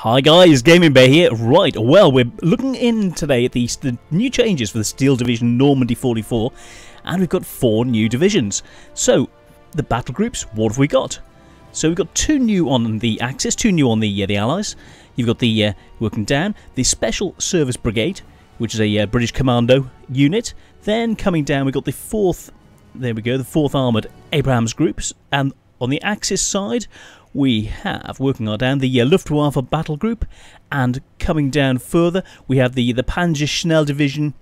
Hi guys, Gaming Bear here. Right, well, we're looking in today at the new changes for the Steel Division Normandy 44, and we've got 4 new divisions. So, the battle groups, what have we got? So we've got 2 new on the Axis, 2 new on the Allies. You've got the, working down, the Special Service Brigade, which is a British Commando unit. Then coming down, we've got the 4th, there we go, the 4th Armoured Abrams Groups, and on the Axis side, we have, working our down, the Luftwaffe Battle Group, and coming down further, we have the Panzerschnell Division.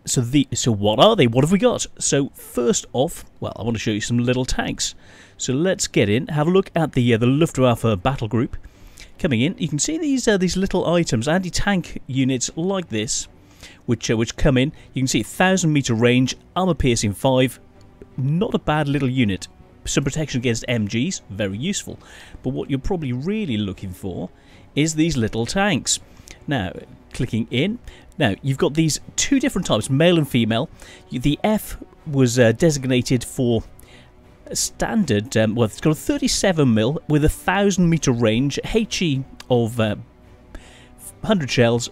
So what are they? What have we got? So first off, well, I want to show you some little tanks. So let's get in, have a look at the Luftwaffe Battle Group. Coming in, you can see these little items, anti-tank units like this, which come in. You can see 1,000-meter range, armor piercing 5, not a bad little unit. Some protection against MGs, very useful. But what you're probably really looking for is these little tanks. Now, clicking in. Now, you've got these 2 different types, male and female. The F was designated for standard, well, it's got a 37mm with a 1,000-meter range, HE of 100 shells,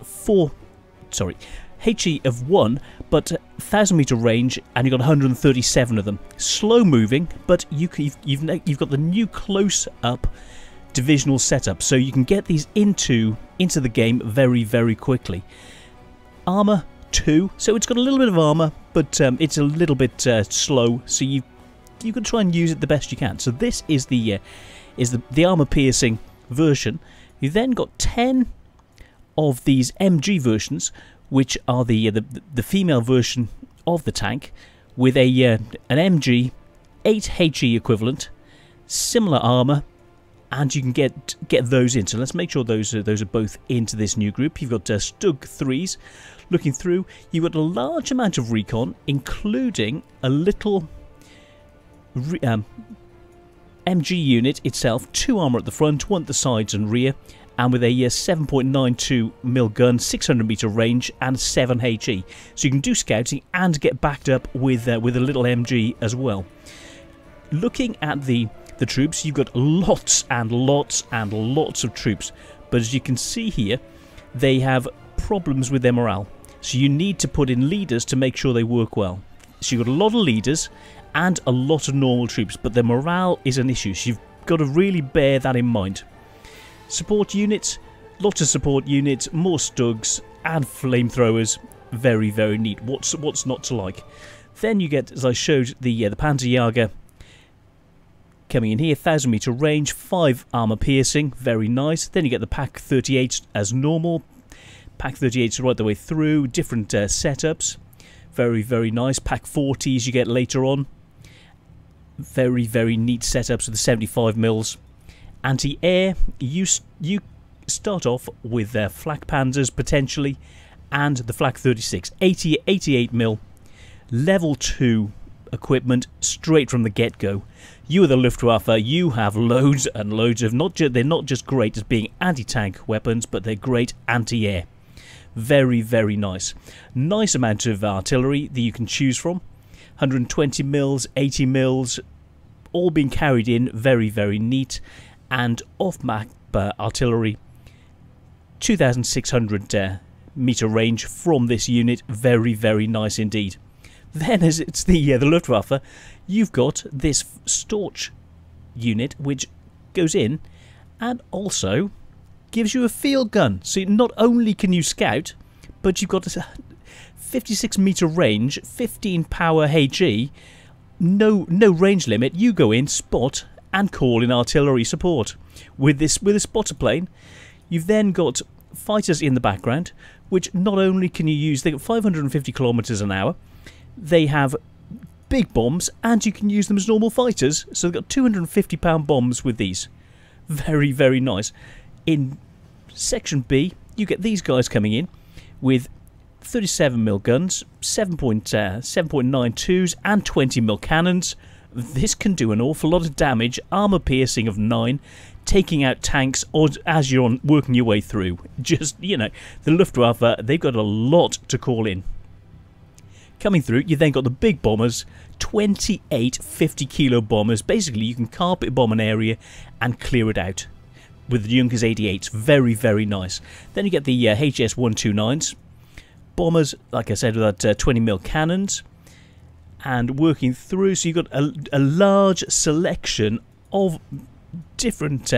HE of 1, but 1,000-meter range, and you've got 137 of them. Slow moving, but you've got the new close-up divisional setup, so you can get these into the game very, very quickly. Armor 2, so it's got a little bit of armor, but it's a little bit slow, so you can try and use it the best you can. So this is the armor-piercing version. You then got 10 of these MG versions, which are the female version of the tank, with an MG 8 HE equivalent, similar armor, and you can get those in. So let's make sure those are both into this new group. You've got Stug 3s. Looking through, you've got a large amount of recon, including a little MG unit itself, 2 armor at the front, 1 at the sides and rear, and with a 7.92mm gun, 600-meter range, and 7 HE. So you can do scouting and get backed up with a little MG as well. Looking at the troops, you've got lots and lots and lots of troops, but as you can see here, they have problems with their morale. So you need to put in leaders to make sure they work well. So you've got a lot of leaders and a lot of normal troops, but their morale is an issue, so you've got to really bear that in mind. Support units, lots of support units, more Stugs and flamethrowers. Very, very neat. What's not to like? Then you get, as I showed, the Panzerjäger coming in here, 1,000-meter range, 5 armor piercing, very nice. Then you get the Pak 38 as normal. Pak 38s right the way through, different setups. Very, very nice. Pak 40s you get later on. Very, very neat setups with the 75mm. Anti-air, you start off with Flak Panzers potentially, and the Flak 36, 88mm, level 2 equipment straight from the get-go. You are the Luftwaffe, you have loads and loads of, they're not just great as being anti-tank weapons, but they're great anti-air. Very, very nice. Nice amount of artillery that you can choose from. 120mm, 80mm, all being carried in, very, very neat. And off-map artillery, 2,600 meter range from this unit, very, very nice indeed. Then, as it's the Luftwaffe, you've got this Storch unit, which goes in and also gives you a field gun. So not only can you scout, but you've got a 56-meter range, 15 power HE, no range limit. You go in, spot, and call in artillery support. With a spotter plane, you've then got fighters in the background, which not only can you use, they got 550 kilometers an hour, they have big bombs, and you can use them as normal fighters, so they've got 250-pound bombs with these. Very, very nice. In Section B, you get these guys coming in with 37mm guns, 7.92s, and 20mm cannons. This can do an awful lot of damage, armor piercing of 9, taking out tanks or as you're working your way through. Just, you know, the Luftwaffe, they've got a lot to call in. Coming through, you then got the big bombers, 28 50-kilo bombers. Basically, you can carpet bomb an area and clear it out. with the Junkers 88s. Very, very nice. Then you get the HS 129s. Bombers, like I said, with that 20mm cannons. And working through, so you've got a large selection of different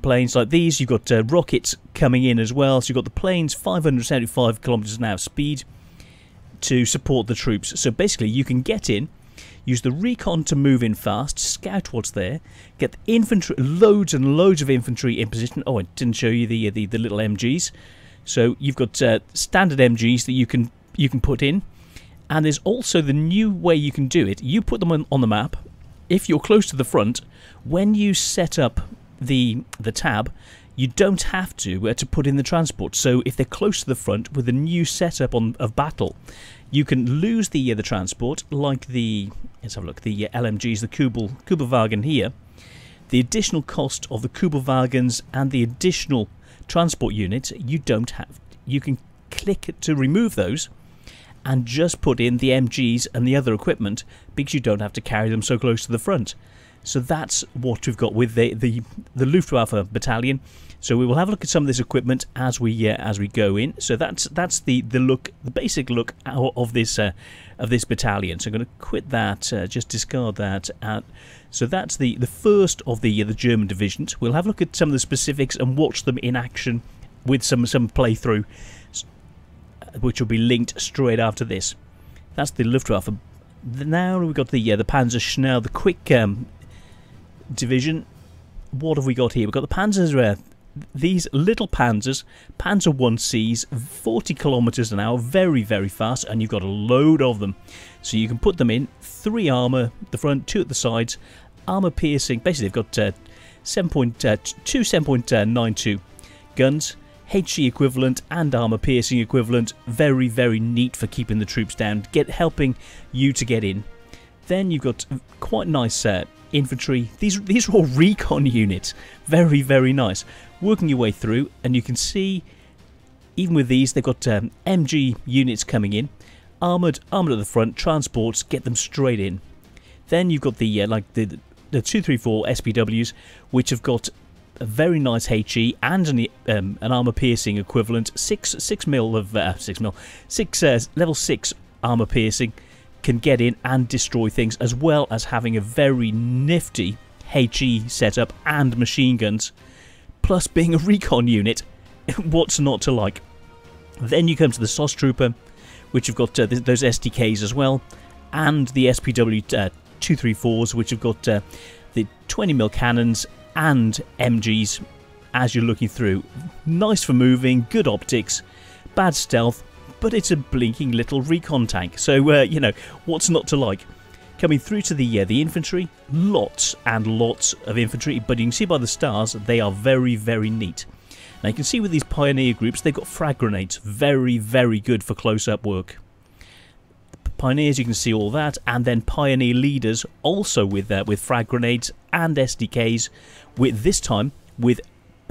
planes like these. You've got rockets coming in as well. So you've got the planes 575 kilometers an hour speed to support the troops. So basically you can get in, use the recon to move in fast, scout what's there, get the infantry, loads and loads of infantry in position. Oh, I didn't show you the little MGs. So you've got standard MGs that you can put in, and there's also the new way you can do it. You put them on the map. If you're close to the front, when you set up the tab, you don't have to put in the transport. So if they're close to the front with a new setup of battle, you can lose the transport, like let's have a look, the LMGs, the Kubelwagen here. The additional cost of the Kubelwagens and the additional transport units, you don't have. You can click to remove those and just put in the MGs and the other equipment, because you don't have to carry them so close to the front. So that's what we've got with the Luftwaffe battalion. So we will have a look at some of this equipment as we go in. So that's the basic look of this battalion. So I'm going to quit that, just discard that. So that's the first of the German divisions. We'll have a look at some of the specifics and watch them in action with some playthrough, which will be linked straight after this. That's the Luftwaffe. Now we've got the Panzer Schnell, the quick division. What have we got here? We've got the Panzers, these little Panzers, Panzer 1Cs, 40 kilometers an hour, very, very fast, and you've got a load of them. So you can put them in, 3 armor, the front, 2 at the sides, armor piercing. Basically, they've got 7.92 guns, HE equivalent and armor piercing equivalent. Very, very neat for keeping the troops down, helping you to get in. Then you've got quite nice infantry. These are all recon units. Very, very nice. Working your way through, and you can see, even with these, they've got MG units coming in, armored at the front, transports, get them straight in. Then you've got the 234 SPWs, which have got a very nice HE and an armor piercing equivalent, 6 level 6 armor piercing, can get in and destroy things, as well as having a very nifty HE setup and machine guns, plus being a recon unit. What's not to like? Then you come to the SOS Trooper, which have got those SDKs as well, and the SPW 234s, which have got the 20mm cannons and MGs as you're looking through. Nice for moving, good optics, bad stealth, but it's a blinking little recon tank. So, you know, what's not to like? Coming through to the infantry, lots and lots of infantry, but you can see by the stars they are very, very neat. Now you can see with these Pioneer groups, they've got frag grenades, very, very good for close-up work. Pioneers, you can see all that, and then Pioneer leaders also with frag grenades and SDKs, with this time with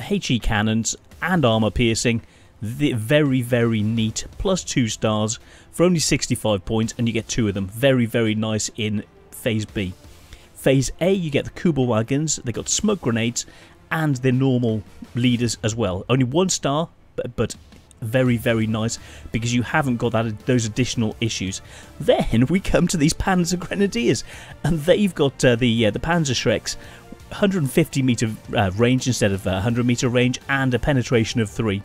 HE cannons and armor piercing. Very, very neat. Plus 2 stars for only 65 points, and you get 2 of them. Very, very nice in Phase B. Phase A, you get the Kubelwagens. They got smoke grenades and their normal leaders as well. Only 1 star, but very, very nice, because you haven't got those additional issues. Then we come to these Panzer Grenadiers, and they've got the Panzer Shreks, 150-meter range instead of 100-meter range, and a penetration of 3.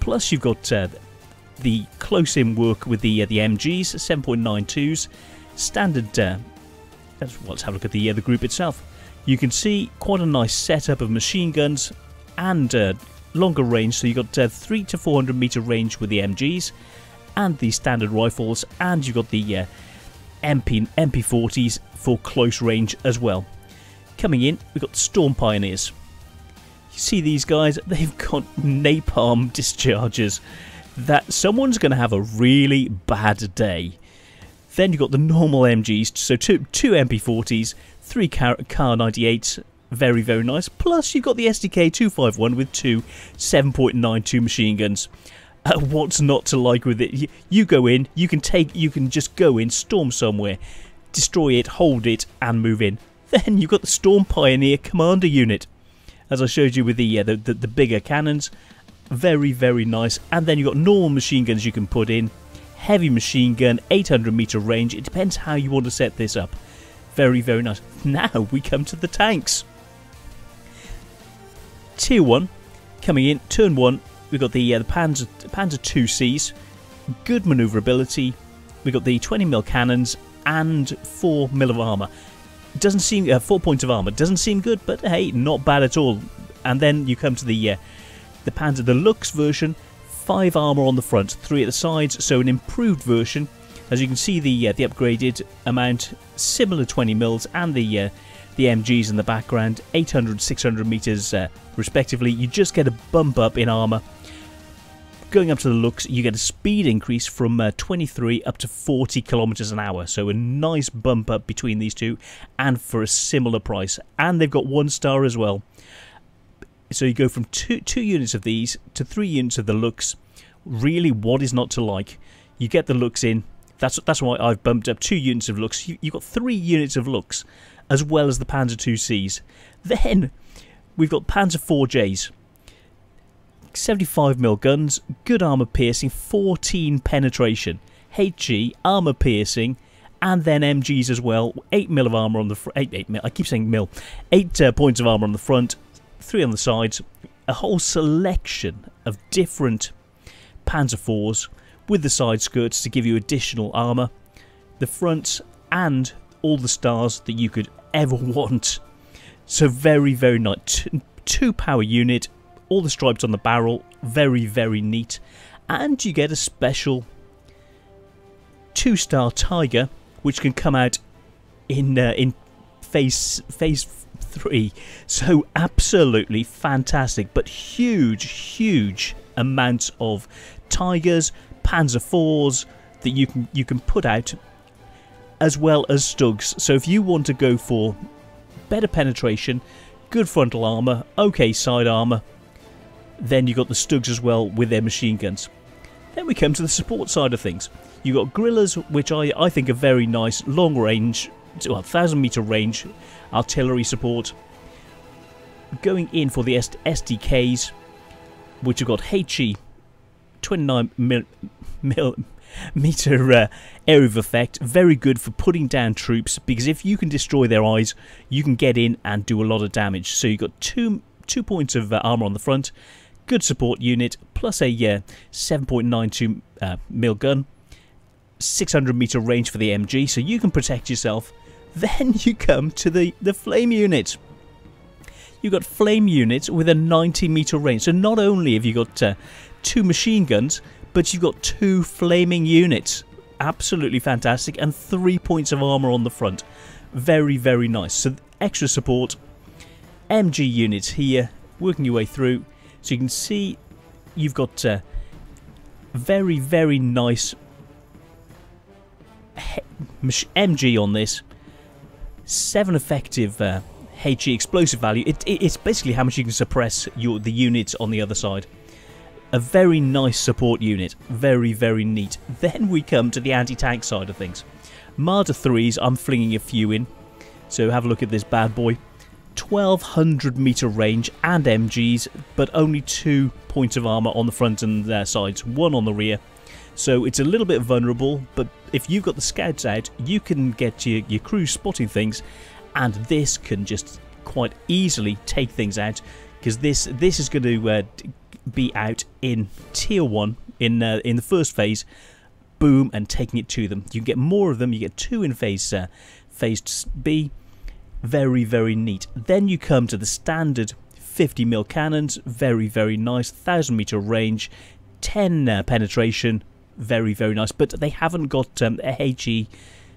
Plus you've got the close-in work with the MGs, 7.92s, standard. Let's have a look at the group itself. You can see quite a nice setup of machine guns and longer range. So you've got 3 to 400 meter range with the MGs and the standard rifles, and you've got the MP40s for close range as well. Coming in, we've got Storm Pioneers. You see these guys, they've got napalm discharges. That someone's going to have a really bad day. Then you've got the normal MGs, so two MP40s, 3 Kar 98s, very, very nice. Plus you've got the SDK 251 with 2 7.92 machine guns. What's not to like with it? You go in, you can just go in, storm somewhere, destroy it, hold it, and move in. Then you've got the Storm Pioneer Commander unit. as I showed you with the bigger cannons. Very, very nice. And then you've got normal machine guns you can put in. Heavy machine gun, 800 meter range. It depends how you want to set this up. Very, very nice. Now we come to the tanks. Tier 1 coming in. Turn 1. We've got the Panzer 2Cs. Good maneuverability. We've got the 20mm cannons and 4mm of armour. Doesn't seem 4 points of armour. Doesn't seem good, but hey, not bad at all. And then you come to the Panzer Deluxe version. 5 armour on the front, 3 at the sides, so an improved version. As you can see, the upgraded amount, similar 20mm, and the MGs in the background, 800, 600 meters respectively. You just get a bump up in armour. Going up to the looks, you get a speed increase from 23 up to 40 kilometers an hour. So a nice bump up between these two, and for a similar price. And they've got 1 star as well. So you go from two units of these to 3 units of the looks. Really, what is not to like? You get the looks in. That's why I've bumped up 2 units of looks. You've got 3 units of looks, as well as the Panzer 2Cs. Then we've got Panzer 4Js. 75mm guns, good armour piercing, 14 penetration. HE, armour piercing, and then MGs as well. 8mm of armour on the front. 8 mil. I keep saying mil. 8 points of armour on the front. 3 on the sides, a whole selection of different Panzer IVs with the side skirts to give you additional armour, the fronts, and all the stars that you could ever want. So very, very nice. 2 power unit, all the stripes on the barrel, very, very neat. And you get a special 2-star Tiger, which can come out in phase 3. So absolutely fantastic, but huge amounts of Tigers, Panzer IVs that you can put out, as well as Stugs. So if you want to go for better penetration, good frontal armour, okay side armour, then you got the Stugs as well with their machine guns. Then we come to the support side of things. You got Guerrillas, which I think are very nice, long range, 1,000 meter range artillery support. Going in for the SDKs, which have got HE 29mm area of effect, very good for putting down troops, because if you can destroy their eyes, you can get in and do a lot of damage. So you've got 2 points of armour on the front, good support unit, plus a 7.92 mil gun, 600 meter range for the MG, so you can protect yourself. Then you come to the flame unit. You've got flame units with a 90 meter range. So not only have you got 2 machine guns, but you've got 2 flaming units. Absolutely fantastic. And 3 points of armor on the front. Very, very nice. So extra support. MG units here, working your way through. So you can see you've got very, very nice MG on this. 7 effective HE explosive value. It's basically how much you can suppress the units on the other side. A very nice support unit. Very, very neat. Then we come to the anti-tank side of things. Marder 3s, I'm flinging a few in. So have a look at this bad boy. 1200 meter range and MGs, but only 2 points of armor on the front and their sides, 1 on the rear. So it's a little bit vulnerable, but if you've got the scouts out, you can get your crew spotting things, and this can just quite easily take things out, because this is going to be out in tier 1 in the first phase. Boom, and taking it to them. You can get more of them. You get 2 in phase B. Very, very neat. Then you come to the standard 50mm cannons. Very, very nice. 1000 meter range, 10 penetration. Very, very nice. But they haven't got a HE,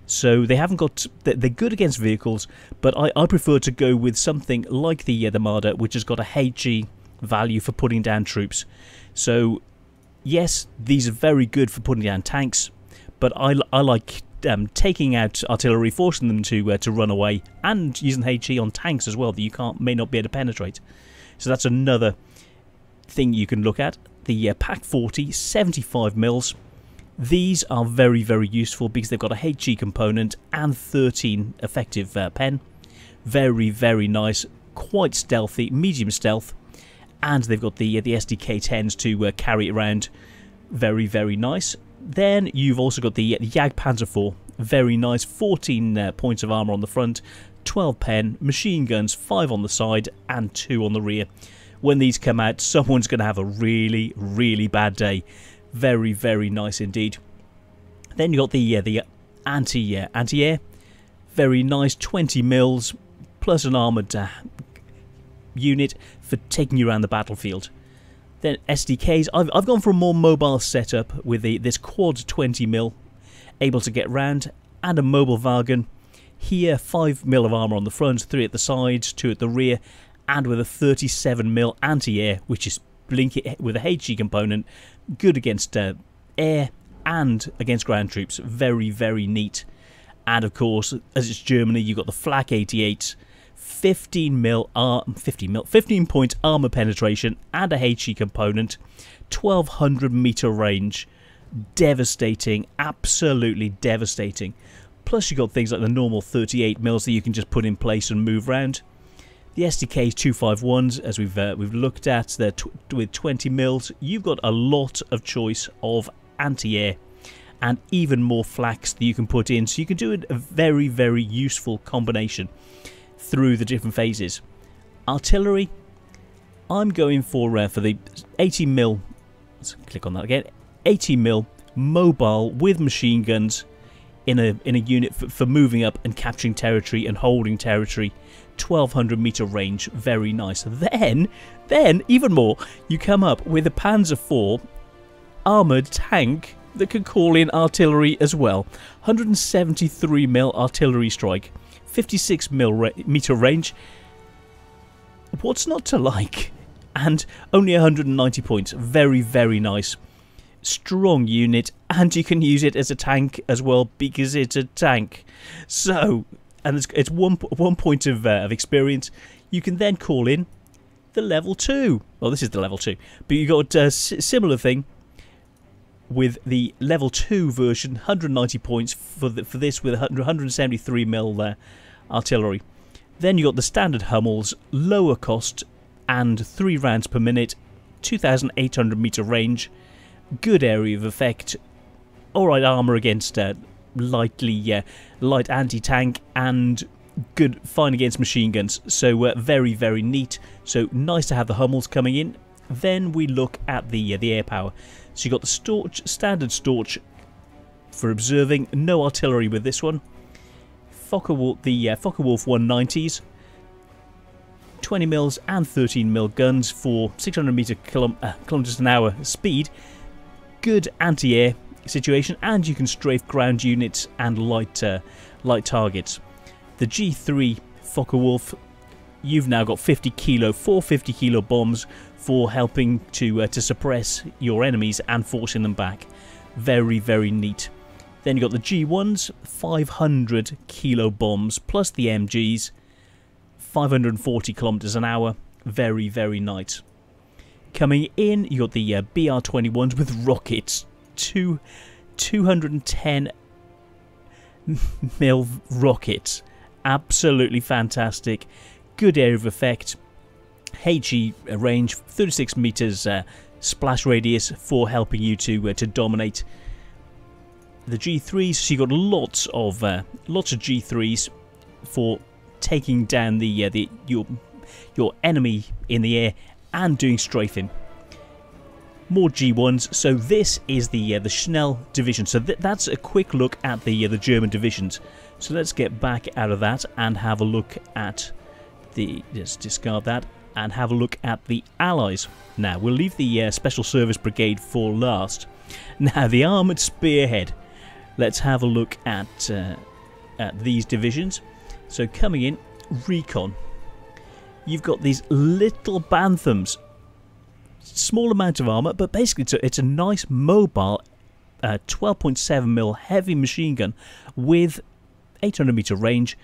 so they haven't got. They're good against vehicles, but I prefer to go with something like the Marder, which has got a HE value for putting down troops. So yes, these are very good for putting down tanks, but I like taking out artillery, forcing them to run away, and using HE on tanks as well that you may not be able to penetrate. So that's another thing you can look at. The Pack 40 75 mils. These are very, very useful because they've got a HE component and 13 effective pen. Very, very nice. quite stealthy, medium stealth, and they've got the SDK-10s to carry it around. Very, very nice. Then you've also got the Jagdpanzer IV, very nice, 14 points of armour on the front, 12 pen, machine guns, 5 on the side and 2 on the rear. When these come out, someone's going to have a really, really bad day. Very, very nice indeed. Then you got the anti-air, very nice, 20 mils, plus an armoured unit for taking you around the battlefield. Then SDKs, I've gone for a more mobile setup with this quad 20mm, able to get round, and a mobile wagon. Here 5mm of armour on the front, 3 at the sides, 2 at the rear, and with a 37mm anti-air, which is blinking with a HE component, good against air and against ground troops. Very, very neat. And of course, as it's Germany, you've got the Flak 88, 15 point armour penetration and a HE component, 1200 meter range. Devastating, absolutely devastating. Plus you've got things like the normal 38mm that you can just put in place and move around. The SDK's 251s, as we've looked at, they're with 20mm. You've got a lot of choice of anti-air and even more flaks that you can put in, so you can do a very, very useful combination through the different phases. Artillery, I'm going for the 80mm. Let's click on that again. 80mm mobile with machine guns in a unit for moving up and capturing territory and holding territory. 1200 meter range, very nice. Then even more, you come up with a Panzer IV armoured tank that can call in artillery as well. 173mm artillery strike, 56mm meter range. What's not to like? And only 190 points. Very, very nice. Strong unit, and you can use it as a tank as well because it's a tank. So, and it's one point of experience. You can then call in the level 2. Well, this is the level 2, but you got a similar thing with the level 2 version. 190 points for this with 173mm artillery. Then you got the standard Hummels, lower cost and 3 rounds per minute, 2800 meter range. Good area of effect, alright armour against light anti-tank, and good fine against machine guns. So very, very neat. So nice to have the Hummels coming in. Then we look at the air power. So you got the standard Storch for observing, no artillery with this one. The Focke-Wulf 190s, 20mm and 13mm guns for 600 kilometers an hour speed. Good anti-air situation, and you can strafe ground units and light targets. The G3 Focke-Wulf, you've now got 450 kilo bombs for helping to suppress your enemies and forcing them back. Very, very neat. Then you've got the G1s, 500 kilo bombs plus the MGs, 540 kilometers an hour. Very, very nice. Coming in, you got the BR-21s with rockets, 210mm rockets, absolutely fantastic. Good area of effect, HE range, 36 meters splash radius for helping you to dominate. The G3s, so you got lots of G3s for taking down your enemy in the air and doing strafing. More G1s. So this is the Schnell division. So that's a quick look at the German divisions. So let's get back out of that and have a look at just discard that and have a look at the Allies. Now we'll leave the Special Service Brigade for last. Now the Armoured Spearhead. Let's have a look at these divisions. So coming in, Recon. You've got these little Banthams, small amount of armour, but basically it's a nice mobile 12.7mm heavy machine gun with 800 meter range,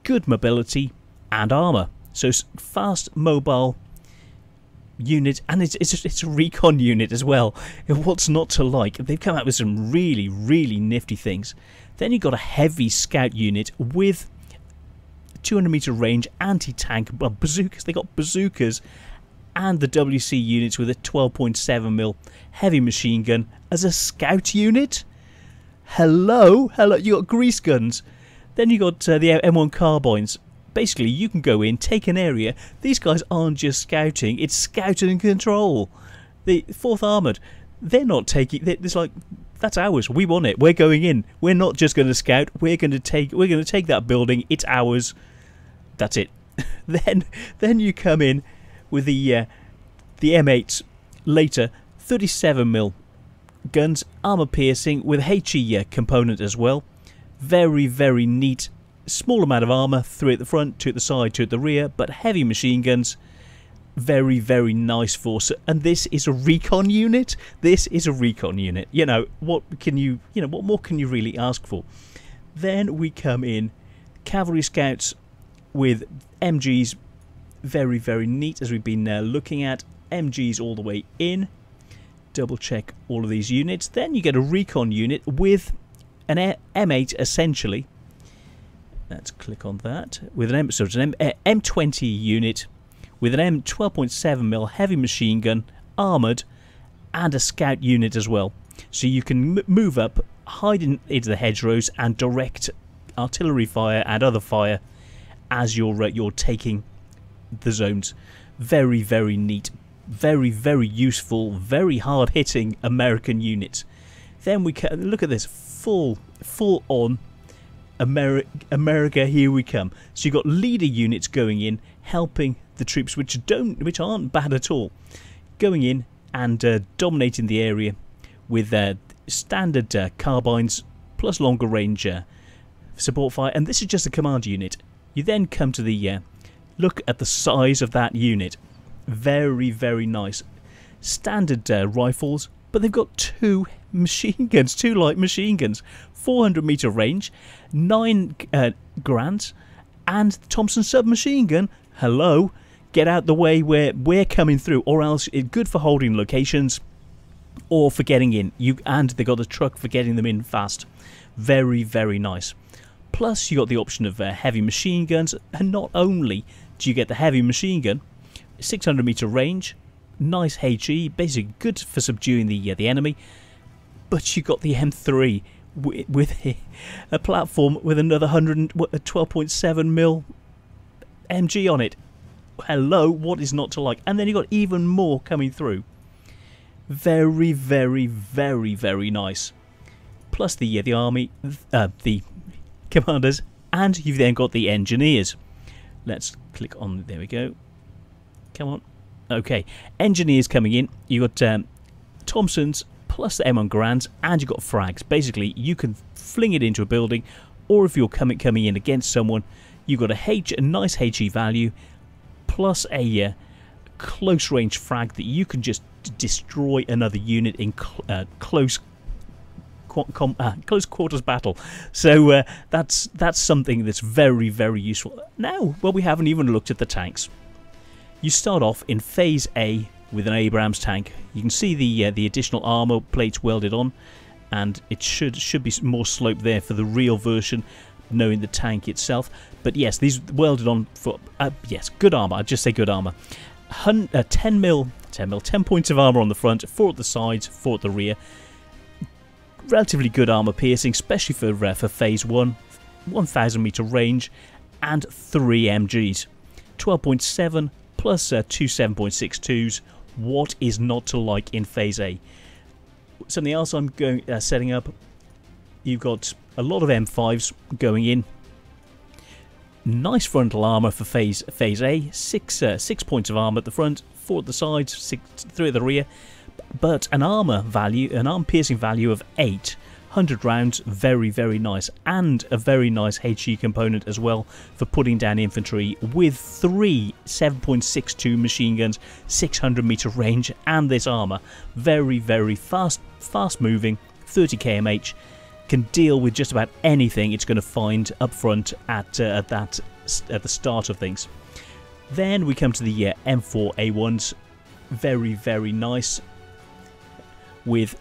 good mobility and armour. So fast, mobile unit, and it's a recon unit as well. What's not to like? They've come out with some really, really nifty things. Then you've got a heavy scout unit with 200 meter range, anti-tank, bazookas. They got bazookas, and the WC units with a 12.7mm heavy machine gun as a scout unit. Hello, you got grease guns. Then you got the M1 carbines. Basically, you can go in, take an area. These guys aren't just scouting; it's scouting and control. The 4th Armoured, they're not taking. It's like, that's ours. We want it. We're going in. We're not just going to scout. We're going to take that building. It's ours. That's it. then you come in with the M8s later, 37mm guns, armor piercing with HE component as well. Very, very neat. Small amount of armor, 3 at the front, 2 at the side, 2 at the rear, but heavy machine guns. Very, very nice force. And this is a recon unit. This is a recon unit. You know, what more can you really ask for? Then we come in, cavalry scouts with MGs. Very, very neat, as we've been looking at. MGs all the way in. Double check all of these units. Then you get a recon unit with an M8 essentially. Let's click on that. With an M20 unit with an M12.7mm heavy machine gun, armoured, and a scout unit as well. So you can move up, hide into the hedgerows, and direct artillery fire and other fire as you're taking the zones. Very, very neat. Very, very useful. Very hard-hitting American units. Then we can look at this full on America. Here we come. So you've got leader units going in, helping the troops, which aren't bad at all, going in and dominating the area with standard carbines plus longer range support fire. And this is just a command unit. You then come to the look at the size of that unit. Very, very nice. Standard rifles, but they've got 2 machine guns, 2 light machine guns, 400 meter range, 9 grants, and Thompson submachine gun. Hello, get out the way where we're coming through, or else it's good for holding locations or for getting in. And they got a truck for getting them in fast. Very, very nice. Plus, you got the option of heavy machine guns, and not only do you get the heavy machine gun, 600 meter range, nice HE, basically good for subduing the enemy, but you got the M3 with a platform with another 12.7mm MG on it. Hello, what is not to like? And then you got even more coming through. Very, very, very, very nice. Plus the army, the commanders, and you've then got the engineers. Let's click on. There we go. Come on. Okay, engineers coming in. You got Thompsons plus the M1 Garands, and you got frags. Basically, you can fling it into a building, or if you're coming in against someone, you got a nice HE value plus a close range frag that you can just destroy another unit in close quarters battle. So that's something that's very, very useful. Now, well, we haven't even looked at the tanks. You start off in Phase A with an Abrams tank. You can see the additional armor plates welded on, and it should be more slope there for the real version, knowing the tank itself. But yes, these welded on for yes, good armor. I'd just say good armor. 10 points of armor on the front, 4 at the sides, 4 at the rear. Relatively good armor piercing, especially for Phase 1. 1,000 meter range and 3 MGs. 12.7 plus 2 7.62s. What is not to like in Phase A? Something else I'm setting up. You've got a lot of M5s going in. Nice frontal armor for Phase A. 6 points of armor at the front, 4 at the sides, 3 at the rear. But an arm piercing value of 8. 100 rounds, very, very nice. And a very nice HE component as well for putting down infantry with 3 7.62 machine guns, 600 meter range, and this armor. Very, very fast moving, 30 kmh. Can deal with just about anything it's going to find up front at the start of things. Then we come to the M4A1s. Very, very nice. With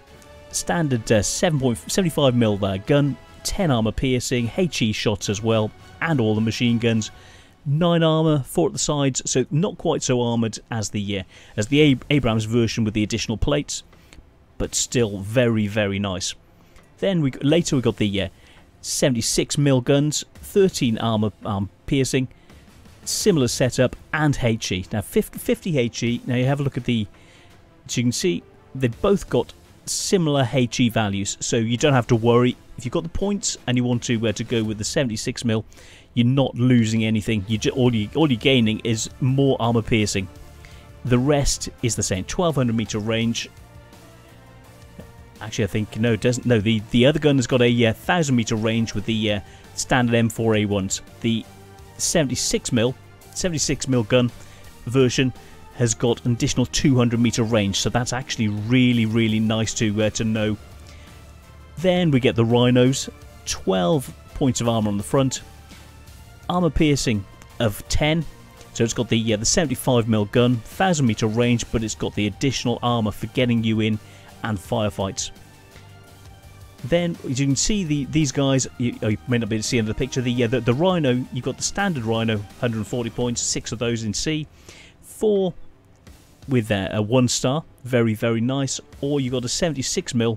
standard 7.75mm gun, 10 armor piercing, HE shots as well, and all the machine guns. 9 armor, 4 at the sides, so not quite so armored as the Abrams version with the additional plates, but still very, very nice. Then later we got the 76mm guns, 13 armor piercing, similar setup, and HE. Now 50 HE. Now you have a look at the, as you can see, they've both got similar HE values, so you don't have to worry if you've got the points and you want to go with the 76mm. You're not losing anything. All you're gaining is more armor piercing. The rest is the same. 1200 meter range. Actually, I think no, it doesn't. No, the other gun has got a 1000 meter range with the standard M4A1s. The 76mm gun version has got an additional 200 meter range, so that's actually really, really nice to know. Then we get the Rhinos, 12 points of armor on the front, armor piercing of 10. So it's got the 75mm gun, 1000 meter range, but it's got the additional armor for getting you in and firefights. Then, as you can see, these guys, you may not be able to see under the picture, the Rhino, you've got the standard Rhino, 140 points, 6 of those in C, 4 with a 1 star, very, very nice, or you've got a 76mm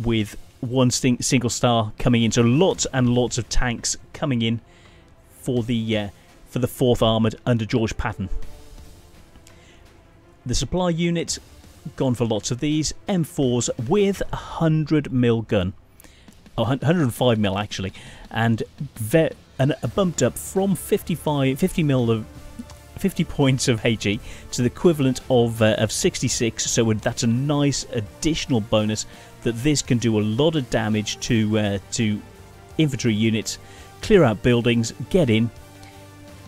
with 1 single star coming in, so lots and lots of tanks coming in for the 4th Armoured under George Patton. The supply unit, gone for lots of these, M4s with 100mm gun, oh, 105mm actually, and bumped up from 50 points of HE to the equivalent of 66, so that's a nice additional bonus that this can do a lot of damage to infantry units, clear out buildings, get in.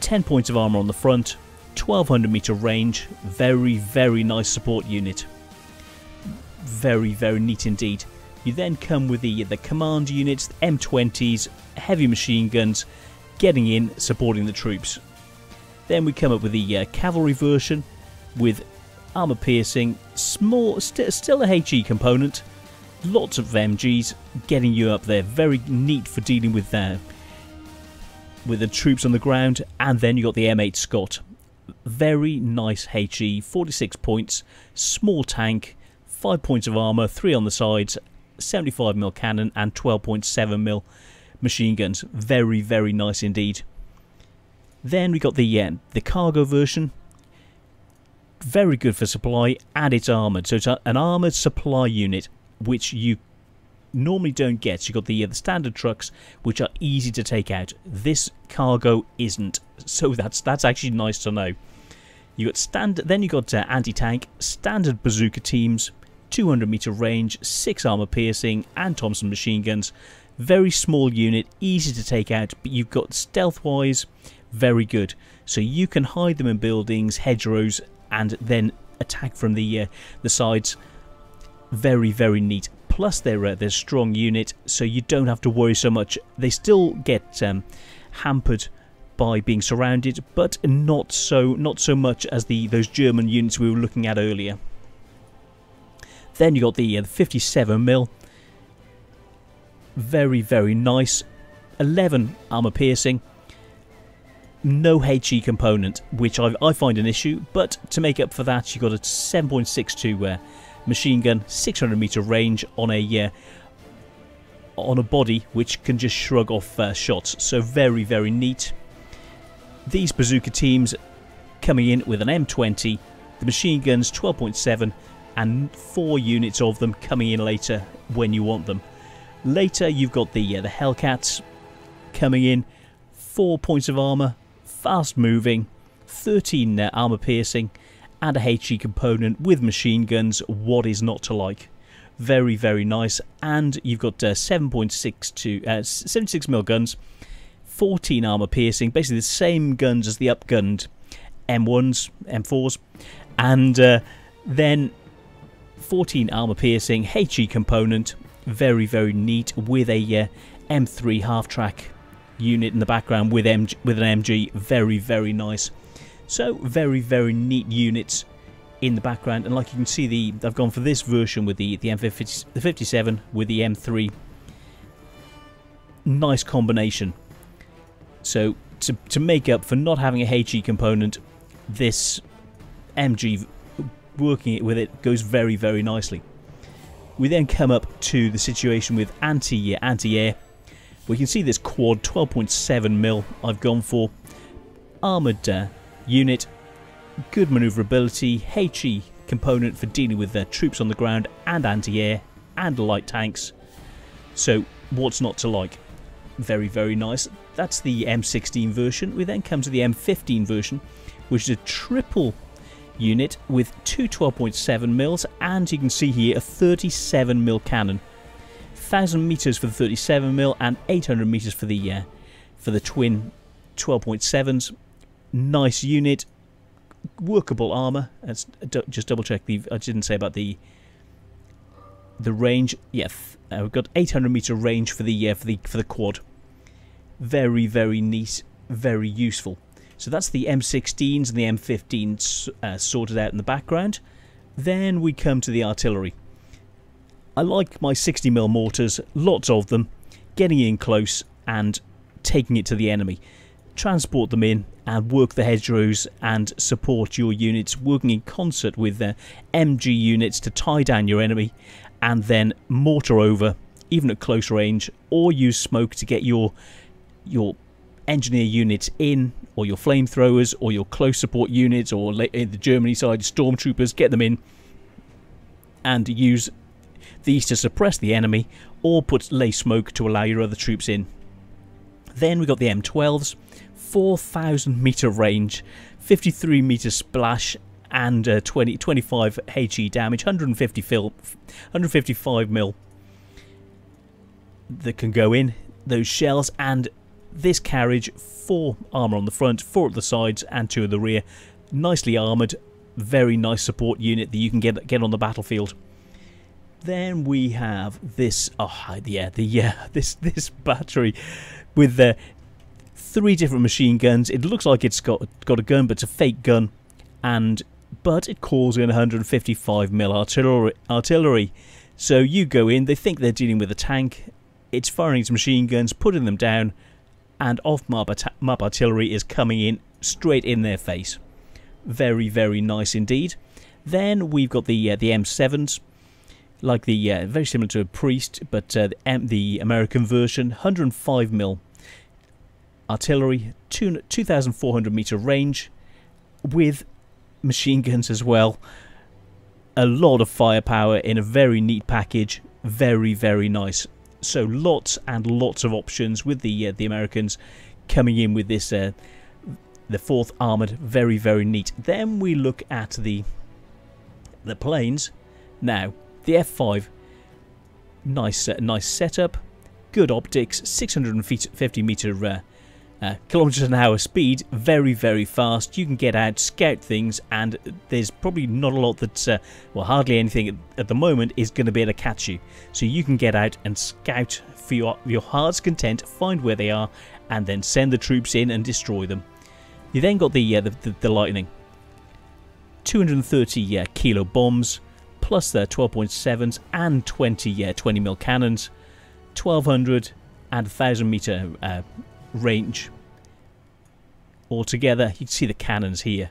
10 points of armor on the front, 1200 meter range, very, very nice support unit. Very, very neat indeed. You then come with the command units, the M20s, heavy machine guns, getting in, supporting the troops. Then we come up with the cavalry version with armor piercing, small, still a HE component, lots of MGs getting you up there. Very neat for dealing with the troops on the ground. And then you got the M8 Scott. Very nice HE, 46 points, small tank, 5 points of armor, 3 on the sides, 75mm cannon, and 12.7mm machine guns. Very, very nice indeed. Then we got the cargo version. Very good for supply, and it's armoured. So it's an armoured supply unit, which you normally don't get. So you've got the standard trucks, which are easy to take out. This cargo isn't. So that's actually nice to know. You got then you got anti-tank, standard bazooka teams, 200 meter range, 6 armor piercing, and Thompson machine guns. Very small unit, easy to take out, but you've got stealth-wise, very good. So you can hide them in buildings, hedgerows, and then attack from the sides. Very, very neat. Plus they're strong unit, so you don't have to worry so much. They still get hampered by being surrounded, but not so much as those German units we were looking at earlier. Then you got the 57mm. Very, very nice. 11 armor piercing. No HE component, which I find an issue, but to make up for that, you got a 7.62 machine gun, 600 meter range on a body which can just shrug off shots. So very, very neat. These bazooka teams coming in with an M20, the machine guns 12.7, and 4 units of them coming in later when you want them. Later you've got the Hellcats coming in, 4 points of armor, fast moving, 13 armor piercing, and a HE component with machine guns. What is not to like? Very, very nice. And you've got 76mm guns, 14 armor piercing, basically the same guns as the upgunned M1s, M4s, and then 14 armor piercing, HE component. Very, very neat, with a M3 half-track unit in the background with an MG. Very, very nice. So very, very neat units in the background, and like you can see, I've gone for this version with the M57 with the M3. Nice combination. So to make up for not having a HE component, this MG working with it goes very, very nicely. We then come up to the situation with anti-air. We can see this quad 12.7mm I've gone for. Armoured unit, good manoeuvrability, HE component for dealing with troops on the ground and anti-air and light tanks. So what's not to like? Very, very nice. That's the M16 version. We then come to the M15 version, which is a triple unit with two 12.7mm, and you can see here a 37mm cannon. 1000 meters for the 37mm and 800 meters for the twin 12.7s. Nice unit, workable armor. Let's just double check I didn't say about the range. Yeah, we've got 800 meter range for the quad. Very, very neat, very useful. So that's the M16s and the M15s sorted out in the background. Then we come to the artillery. I like my 60mm mortars, lots of them, getting in close and taking it to the enemy. Transport them in and work the hedgerows and support your units, working in concert with MG units to tie down your enemy, and then mortar over, even at close range, or use smoke to get your engineer units in, or your flamethrowers, or your close support units, or in the Germany side, stormtroopers, get them in and use these to suppress the enemy, or lay smoke to allow your other troops in. Then we got the M12s, 4,000 meter range, 53 meter splash, and 25 HE damage, 155mm that can go in those shells, and this carriage, 4 armour on the front, 4 at the sides and 2 at the rear. Nicely armoured, very nice support unit that you can get on the battlefield. Then we have this, this battery with 3 different machine guns. It looks like it's got a gun, but it's a fake gun, but it calls in 155mm artillery. So you go in, they think they're dealing with a tank, it's firing its machine guns, putting them down, and off-map artillery is coming in straight in their face. Very, very nice indeed. Then we've got the M7s, like very similar to a Priest, but the American version, 105mm artillery, 2,400 meter range, with machine guns as well. A lot of firepower in a very neat package. Very, very nice. So lots and lots of options with the Americans coming in with this the 4th armoured. Very, very neat. Then we look at the planes. Now the F5, nice setup, good optics, 650 meter kilometers an hour speed, very, very fast. You can get out, scout things, and there's probably not a lot that's well, hardly anything at the moment is going to be able to catch you. So you can get out and scout for your heart's content, find where they are, and then send the troops in and destroy them. You then got the Lightning, 230 kilo bombs, plus their 12.7s and 20mm cannons, 1200 and 1000 meter range. Altogether, you can see the cannons here.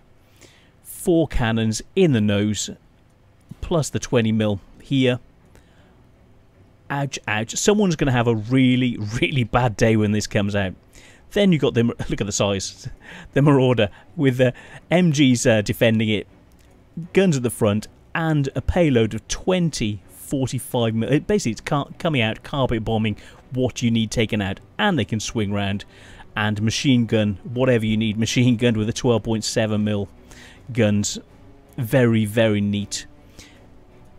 4 cannons in the nose, plus the 20mm here. Ouch, ouch. Someone's going to have a really, really bad day when this comes out. Then you got them. Look at the size. The Marauder with the MGs defending it, guns at the front, and a payload of 45mm. Basically, it's coming out, carpet bombing what you need taken out, and they can swing round. And machine gun, whatever you need, machine gun with a 12.7mm guns. Very, very neat.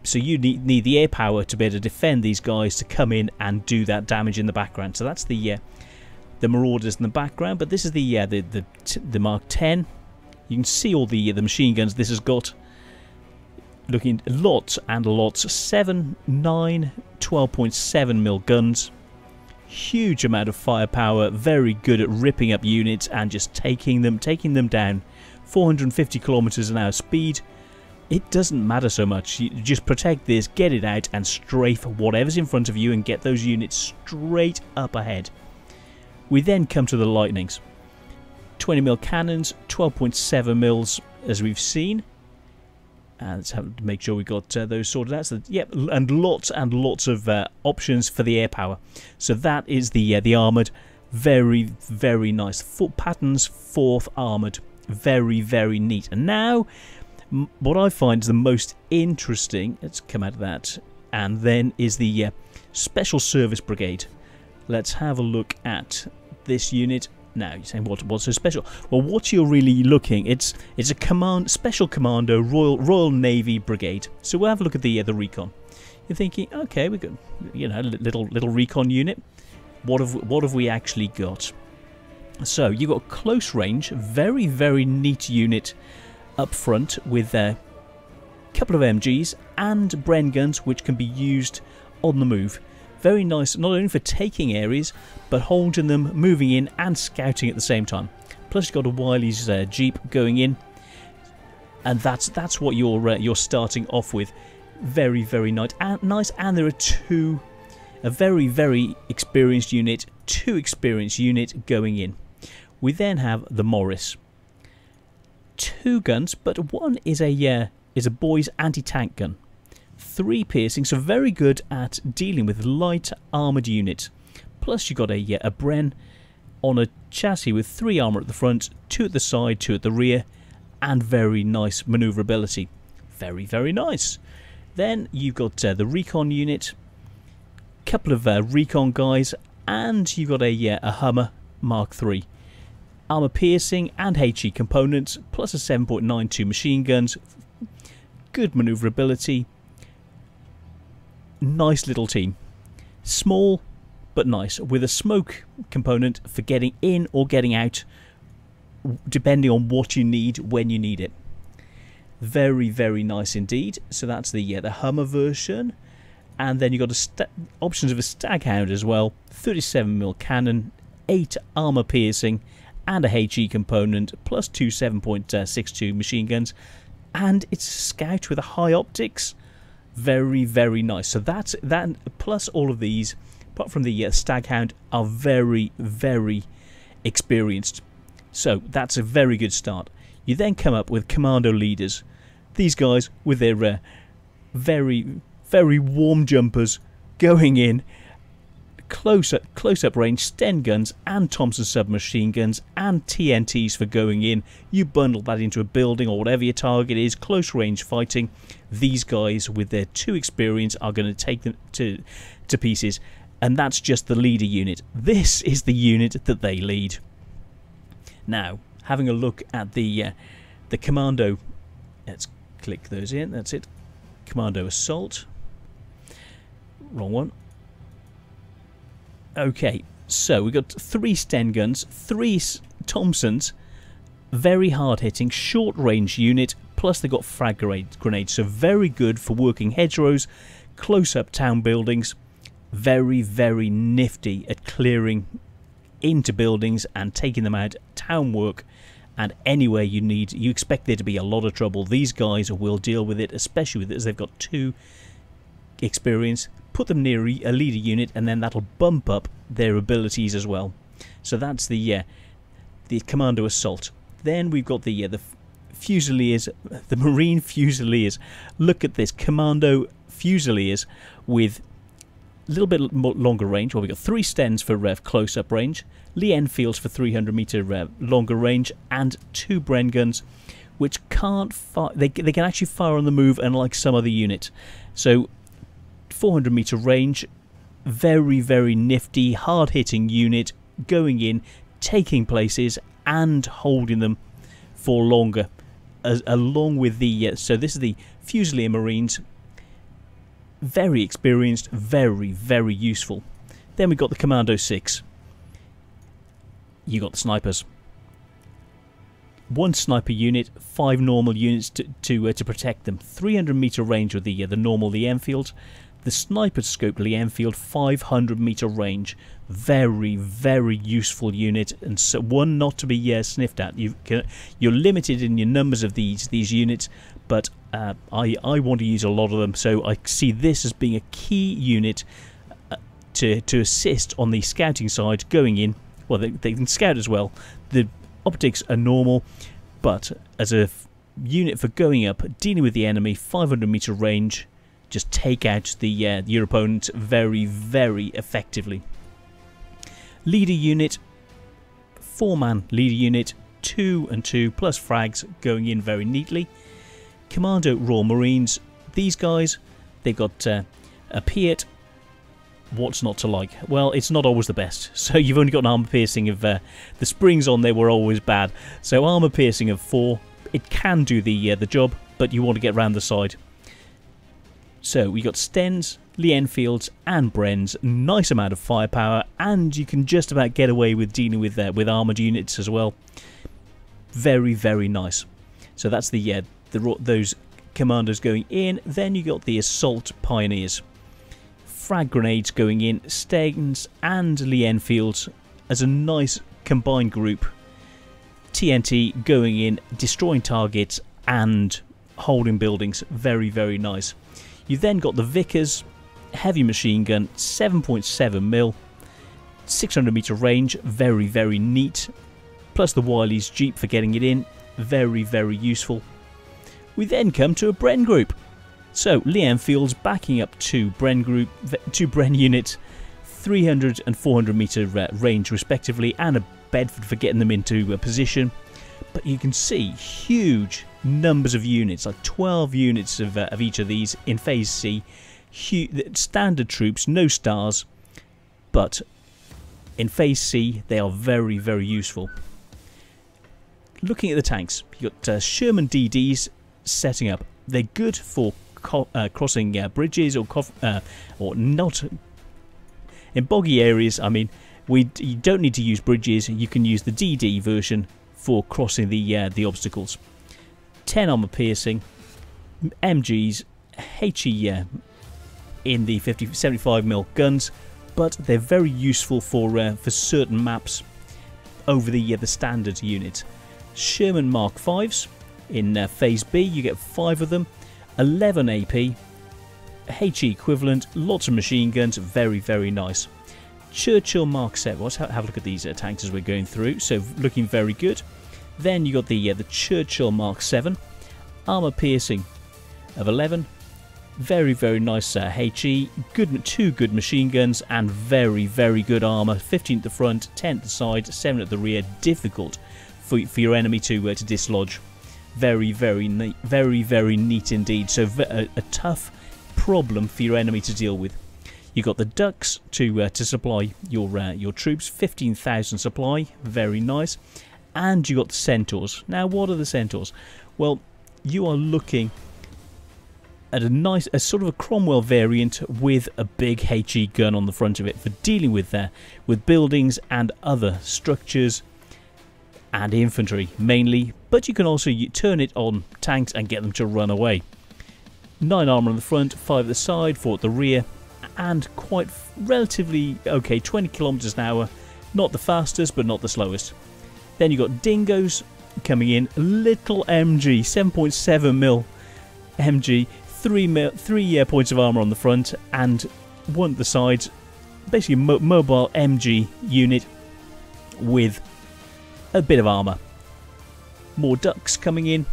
So you need the air power to be able to defend these guys, to come in and do that damage in the background. So that's the Marauders in the background, but this is the Mark 10. You can see all the machine guns this has got. Looking lots and lots, 7, 9, 12.7mm guns. Huge amount of firepower, very good at ripping up units and just taking them down. 450 kilometers an hour speed. It doesn't matter so much. You just protect this, get it out, and strafe whatever's in front of you and get those units straight up ahead. We then come to the Lightnings. 20mm cannons, 12.7 mils as we've seen. And let's have to make sure we got those sorted out. So, yep, and lots of options for the air power. So that is the armoured. Very, very nice. Patterns 4th armoured. Very, very neat. And now, what I find is the most interesting, let's come out of that, and then is the Special Service Brigade. Let's have a look at this unit. Now, you're saying, what's so special? Well, what you're really looking, it's a Special Commando Royal Navy Brigade. So we'll have a look at the recon. You're thinking, okay, we got, you know, little recon unit. What have we actually got? So you got close range, very, very neat unit up front with a couple of MGs and Bren guns, which can be used on the move. Very nice, not only for taking areas, but holding them, moving in, and scouting at the same time. Plus, you've got a Wiley's Jeep going in, and that's what you're starting off with. Very, very nice. And there are a very, very experienced unit, 2 experienced unit going in. We then have the Morris. 2 guns, but one is a boy's anti-tank gun. 3 piercing, so very good at dealing with light armoured units. Plus you've got a Bren on a chassis with 3 armour at the front, 2 at the side, 2 at the rear, and very nice manoeuvrability. Very, very nice. Then you've got the recon unit, couple of recon guys, and you've got a Hummer Mark III. Armour piercing and HE components, plus a 7.92 machine guns. Good manoeuvrability. Nice little team. Small but nice, with a smoke component for getting in or getting out, depending on what you need when you need it. Very, very nice indeed. So that's the Hummer version. And then you've got options of a Staghound as well. 37mm cannon, 8 armour piercing, and a HE component, plus 2 7.62 machine guns. And it's a Scout with a high optics. Very, very nice. So that plus all of these, apart from the Staghound, are very, very experienced. So that's a very good start. You then come up with commando leaders. These guys with their very, very warm jumpers going in, close up range Sten guns and Thompson submachine guns and TNTs for going in. You bundle that into a building or whatever your target is, close range fighting. These guys with their 2 experience are going to take them to pieces, and that's just the leader unit. This is the unit that they lead. Now, having a look at the commando, let's click those in. That's it. Commando assault. Wrong one. Okay, so we've got 3 Sten guns, 3 Thompsons, very hard hitting, short range unit, plus they've got frag grenades, so very good for working hedgerows, close up town buildings. Very, very nifty at clearing into buildings and taking them out, town work, and anywhere you expect there to be a lot of trouble. These guys will deal with it, especially with it as they've got 2 experience. Put them near a leader unit, and then that'll bump up their abilities as well. So that's the commando assault. Then we've got the Fusiliers, the Marine Fusiliers. Look at this, commando Fusiliers with a little bit more longer range. Well, we've got 3 Stens for close-up range, Lee Enfields for 300-meter longer range, and 2 Bren guns, which can't fire. They can actually fire on the move, unlike some other units. So 400-meter range, very, very nifty, hard-hitting unit, going in, taking places, and holding them for longer. Along with the so this is the Fusilier Marines. Very experienced, very, very useful. Then we've got the Commando 6. You got the snipers. 1 sniper unit, 5 normal units to protect them. 300-meter range with the normal Lee Enfield. The sniper scope Lee Enfield, 500-meter range. Very, very useful unit, and so one not to be sniffed at. You're limited in your numbers of these units, but I want to use a lot of them, so I see this as being a key unit to assist on the scouting side going in. Well, they can scout as well. The Optics are normal, but as a unit for going up, dealing with the enemy, 500 meter range, just take out your opponent very, very effectively. Leader unit, 4-man leader unit, 2 and 2 plus frags going in very neatly. Commando Royal Marines, these guys, they've got a Piat. What's not to like? Well, it's not always the best. So you've only got an armor piercing of the springs on there were always bad. So armor piercing of 4, it can do the job, but you want to get round the side. So we got Stens, Lee Enfields, and Brens. Nice amount of firepower, and you can just about get away with dealing with armored units as well. Very, very nice. So that's those commandos going in. Then you got the assault pioneers. Frag grenades going in, Stens and Lee Enfields as a nice combined group. TNT going in, destroying targets and holding buildings. Very, very nice. You've then got the Vickers, heavy machine gun, 7.7mm, 600 meter range, very, very neat. Plus the Wiley's Jeep for getting it in, very, very useful. We then come to a Bren group. So Lee Enfield's backing up two Bren units, 300 and 400 meter range respectively, and a Bedford for getting them into a position. But you can see huge numbers of units, like 12 units of each of these in Phase C. Standard troops, no stars, but in Phase C they are very, very useful. Looking at the tanks, you've got Sherman DDs setting up. They're good for crossing bridges or not in boggy areas. I mean, you don't need to use bridges. You can use the DD version for crossing the obstacles. 10 armor piercing, MGs, HE in the 75mm guns, but they're very useful for certain maps over the standard unit. Sherman Mark 5s in Phase B, you get 5 of them, 11 AP, HE equivalent, lots of machine guns, very, very nice. Churchill Mark 7, let's have a look at these tanks as we're going through, so looking very good. Then you got the Churchill Mark 7, armor piercing of 11, very, very nice HE, two good machine guns, and very, very good armor, 15 at the front, 10 at the side, 7 at the rear, difficult for your enemy to dislodge. Very, very neat, very, very neat indeed. So a tough problem for your enemy to deal with. You got the ducks to supply your troops, 15,000 supply, very nice. And you got the centaurs. Now, what are the centaurs? Well, you are looking at a sort of a Cromwell variant with a big HE gun on the front of it for dealing with buildings and other structures and infantry mainly, but you can also turn it on tanks and get them to run away. 9 armor on the front, 5 at the side, 4 at the rear, and quite relatively okay, 20 kilometers an hour. Not the fastest, but not the slowest. Then you got dingoes coming in, little MG, 7.7mm MG, 3 points of armor on the front and 1 at the sides. Basically, mobile MG unit with a bit of armor. More ducks coming in.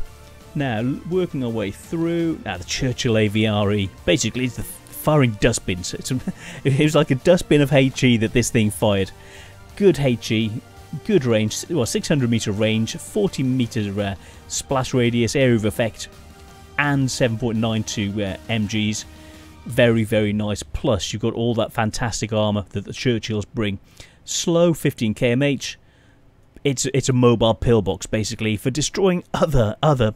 Now, working our way through. Now, the Churchill AVRE. Basically, it's the firing dustbins. It was like a dustbin of HE that this thing fired. Good HE, good range. Well, 600 meter range, 40 meter splash radius, area of effect, and 7.92 MGs. Very, very nice. Plus, you've got all that fantastic armor that the Churchills bring. Slow, 15 kmh. It's a mobile pillbox basically for destroying other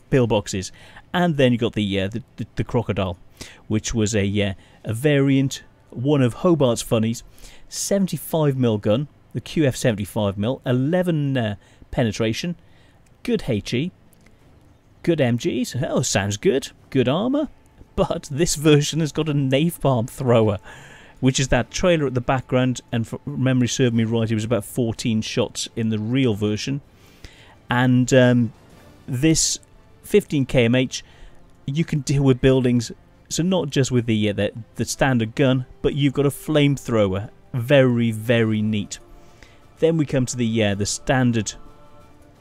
pillboxes. And then you got the crocodile, which was a variant, one of Hobart's funnies, 75mm gun, the QF 75mm, 11 penetration, good HE, good MGs. Oh, sounds good. Good armor, but this version has got a napalm thrower, which is that trailer at the background, and if memory served me right, it was about 14 shots in the real version. And this 15 kmh, you can deal with buildings, so not just with the standard gun, but you've got a flamethrower. Very, very neat. Then we come to the standard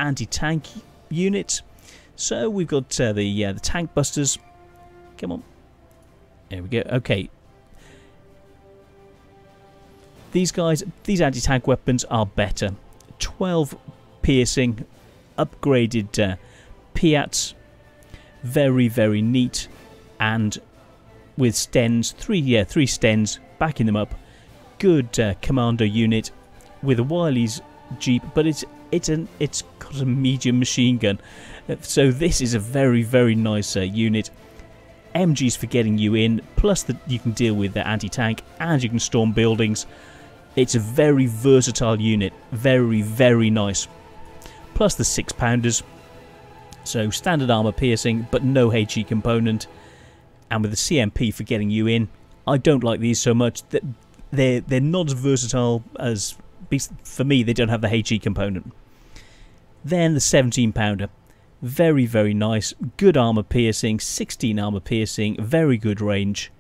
anti-tank unit. So we've got the tank busters. Come on. There we go. Okay. These guys, these anti-tank weapons are better. 12 piercing, upgraded Piats. Very, very neat. And with stens, three stens, backing them up. Good commando unit with a Wiley's Jeep, but it's got a medium machine gun. So this is a very, very nice unit. MGs for getting you in, plus that you can deal with the anti-tank and you can storm buildings. It's a very versatile unit, very, very nice. Plus the 6-pounders, so standard armor piercing, but no HE component. And with the CMP for getting you in, I don't like these so much. They're not as versatile as, for me, they don't have the HE component. Then the 17-pounder. Very, very nice. Good armor piercing, 16 armor piercing, very good range,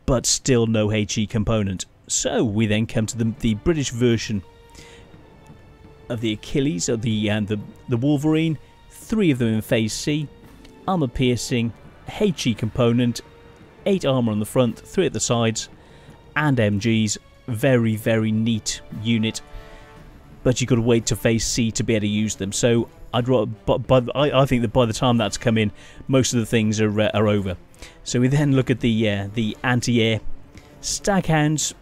but still no HE component. So we then come to the British version of the Achilles, or the Wolverine. 3 of them in Phase C. Armor piercing, HE component, 8 armor on the front, 3 at the sides, and MGs. Very, very neat unit. But you've got to wait to Phase C to be able to use them. So I'd rather, I think that by the time that's come in, most of the things are over. So we then look at the anti-air Staghounds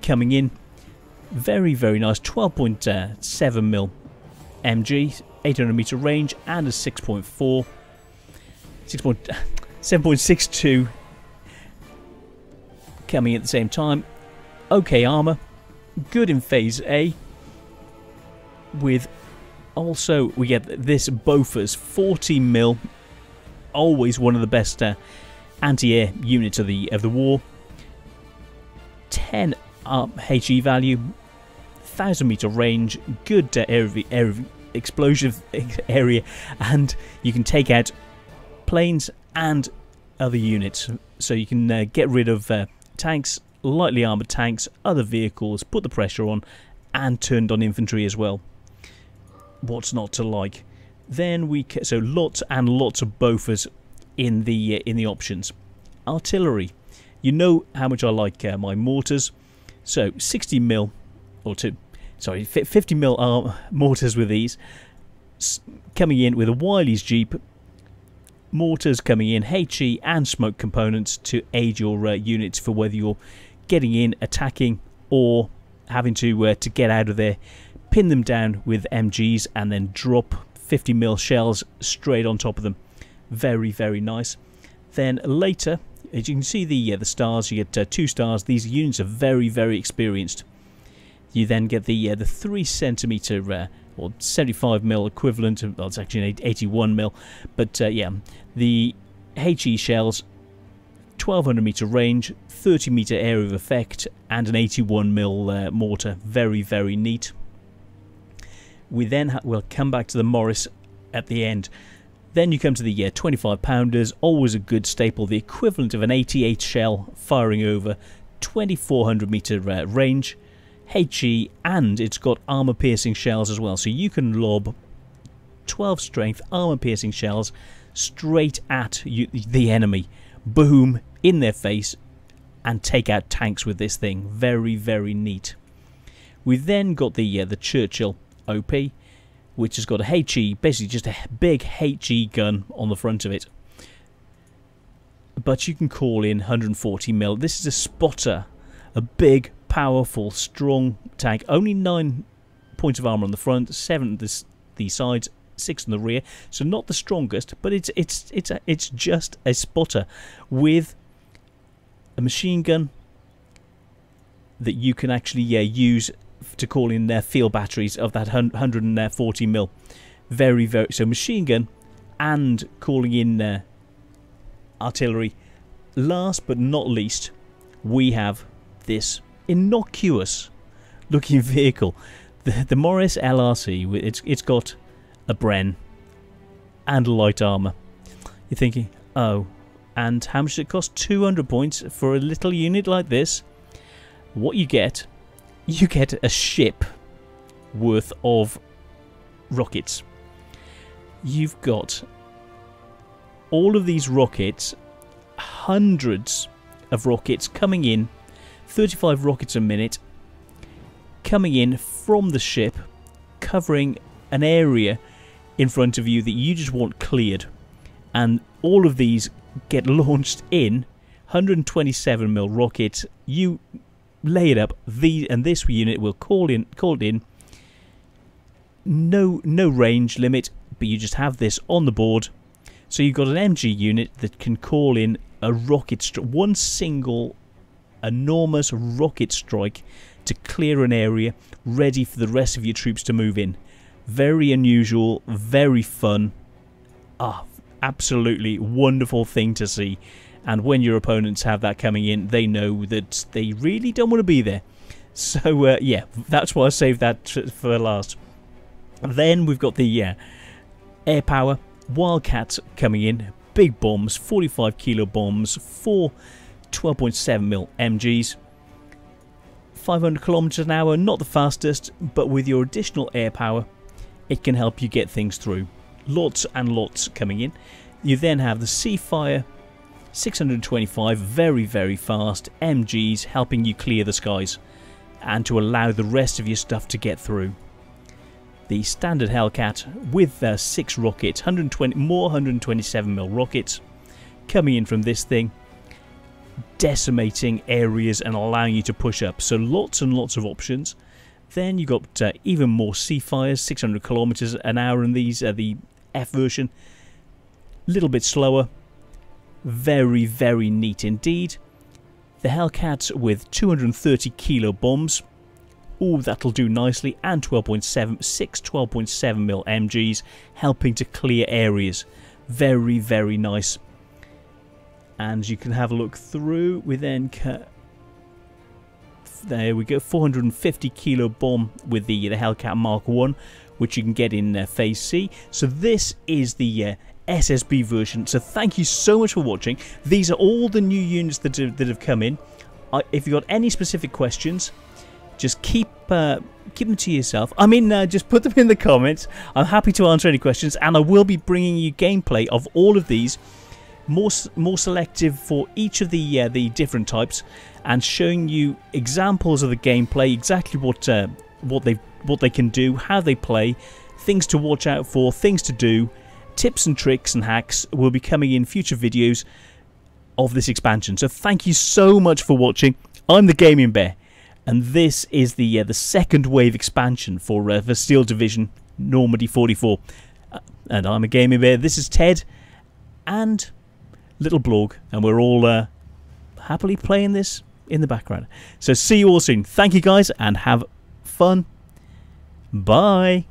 coming in. Very, very nice. 12.7mm MG, 800 meter range, and a 7.62 coming at the same time. Okay armor, good in Phase A. With also we get this Bofors 40mm, always one of the best anti-air units of the war. 10 HE value, 1000 meter range, good area explosion area, and you can take out planes and other units. So you can get rid of tanks, lightly armoured tanks, other vehicles, put the pressure on, and turned on infantry as well. What's not to like? Then so lots and lots of Bofors in the options. Artillery. You know how much I like my mortars. So 60mm or 50mm mortars with these. Coming in with a Wiley's Jeep. Mortars coming in, HE and smoke components to aid your units for whether you're getting in, attacking, or having to get out of there. Pin them down with MGs and then drop 50mm shells straight on top of them. Very, very nice. Then later, as you can see the stars, you get 2 stars. These units are very, very experienced. You then get the 3cm or 75mm equivalent. Well, it's actually an 81mm, but yeah, the HE shells, 1200 meter range, 30 meter area of effect, and an 81mm mortar. Very, very neat. We then will come back to the Morris at the end. Then you come to the 25-pounders, always a good staple, the equivalent of an 88 shell firing over 2400 meter range, HE, and it's got armor piercing shells as well. So you can lob 12 strength armor piercing shells straight at the enemy. Boom, in their face, and take out tanks with this thing. Very, very neat. We've then got the Churchill OP, which has got a HE, basically just a big HE gun on the front of it. But you can call in 140mm. This is a spotter, a big, powerful, strong tank. Only 9 points of armor on the front, 7 at the sides, 6 on the rear. So not the strongest, but it's just a spotter with a machine gun that you can actually use to call in their field batteries of that 140mm. Very, very, so machine gun and calling in artillery. Last but not least, we have this innocuous looking vehicle, the Morris LRC. It's got a Bren and light armor. You're thinking, oh, and how much does it cost? 200 points for a little unit like this? What you get a ship worth of rockets. You've got all of these rockets, hundreds of rockets coming in, 35 rockets a minute, coming in from the ship, covering an area in front of you that you just want cleared. And all of these get launched in 127mm rockets. You lay it up, and this unit will call it in. No range limit, but you just have this on the board. So you've got an MG unit that can call in a rocket one single enormous rocket strike to clear an area, ready for the rest of your troops to move in. Very unusual, very fun. Absolutely wonderful thing to see. And when your opponents have that coming in, they know that they really don't want to be there. So yeah, that's why I saved that for last. Then we've got the air power. Wildcats coming in. Big bombs, 45 kilo bombs, 4 12.7mm MGs. 500 kilometers an hour, not the fastest, but with your additional air power, it can help you get things through. Lots and lots coming in. You then have the Seafire, 625, very fast MGs, helping you clear the skies and to allow the rest of your stuff to get through. The standard Hellcat with 6 rockets, 127mm rockets coming in from this thing, decimating areas and allowing you to push up. So lots and lots of options. Then you got even more Seafires, 600 kilometers an hour, and these are the F version. Little bit slower. Very neat indeed. The Hellcats with 230 kilo bombs. Oh, that'll do nicely. And 12.7mm MGs, helping to clear areas. Very nice. And you can have a look through. We then there we go, 450 kilo bomb with the Hellcat Mark 1, which you can get in Phase C. So this is the SSB version. So thank you so much for watching. These are all the new units that have come in. If you've got any specific questions, just keep them to yourself. I mean, just put them in the comments. I'm happy to answer any questions, and I will be bringing you gameplay of all of these, more selective for each of the different types, and showing you examples of the gameplay, exactly what they can do, how they play, things to watch out for, things to do, tips and tricks and hacks will be coming in future videos of this expansion. So thank you so much for watching. I'm the Gaming Bear, and this is the second wave expansion for Steel Division Normandy 44. And I'm a Gaming Bear. This is Ted and Little Blog, and we're all happily playing this in the background. So see you all soon. Thank you guys, and have fun. Bye.